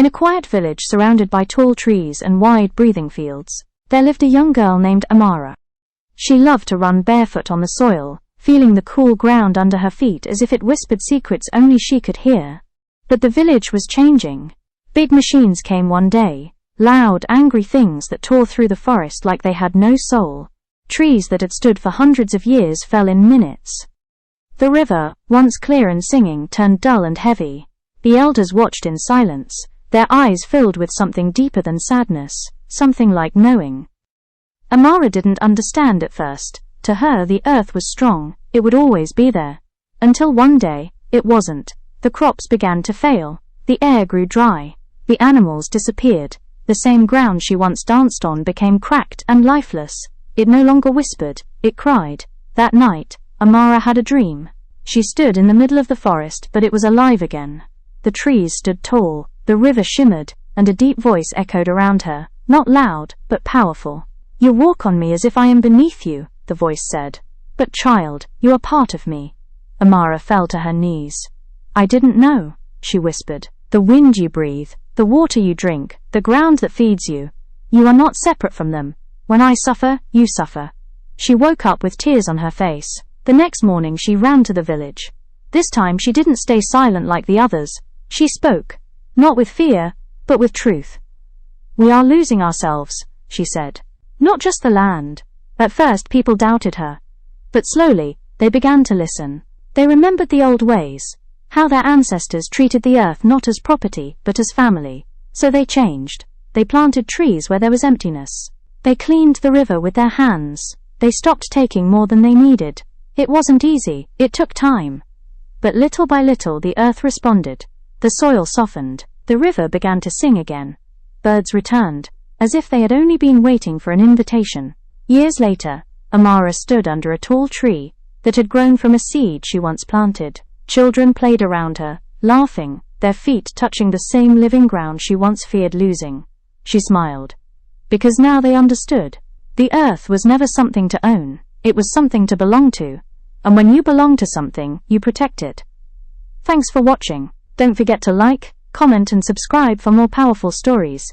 In a quiet village surrounded by tall trees and wide breathing fields, there lived a young girl named Amara. She loved to run barefoot on the soil, feeling the cool ground under her feet as if it whispered secrets only she could hear. But the village was changing. Big machines came one day, loud, angry things that tore through the forest like they had no soul. Trees that had stood for hundreds of years fell in minutes. The river, once clear and singing, turned dull and heavy. The elders watched in silence, their eyes filled with something deeper than sadness, something like knowing. Amara didn't understand at first. To her, the earth was strong, it would always be there. Until one day, it wasn't. The crops began to fail, the air grew dry, the animals disappeared, the same ground she once danced on became cracked and lifeless. It no longer whispered, it cried. That night, Amara had a dream. She stood in the middle of the forest, but it was alive again. The trees stood tall, the river shimmered, and a deep voice echoed around her, not loud, but powerful. You walk on me as if I am beneath you, the voice said. But child, you are part of me. Amara fell to her knees. I didn't know, she whispered. The wind you breathe, the water you drink, the ground that feeds you. You are not separate from them. When I suffer, you suffer. She woke up with tears on her face. The next morning she ran to the village. This time she didn't stay silent like the others. She spoke, not with fear, but with truth. We are losing ourselves, she said. Not just the land. At first people doubted her. But slowly, they began to listen. They remembered the old ways, how their ancestors treated the earth not as property, but as family. So they changed. They planted trees where there was emptiness. They cleaned the river with their hands. They stopped taking more than they needed. It wasn't easy, it took time. But little by little the earth responded. The soil softened. The river began to sing again. Birds returned, as if they had only been waiting for an invitation. Years later, Amara stood under a tall tree that had grown from a seed she once planted. Children played around her, laughing, their feet touching the same living ground she once feared losing. She smiled. Because now they understood. The earth was never something to own, it was something to belong to. And when you belong to something, you protect it. Thanks for watching. Don't forget to like, comment and subscribe for more powerful stories.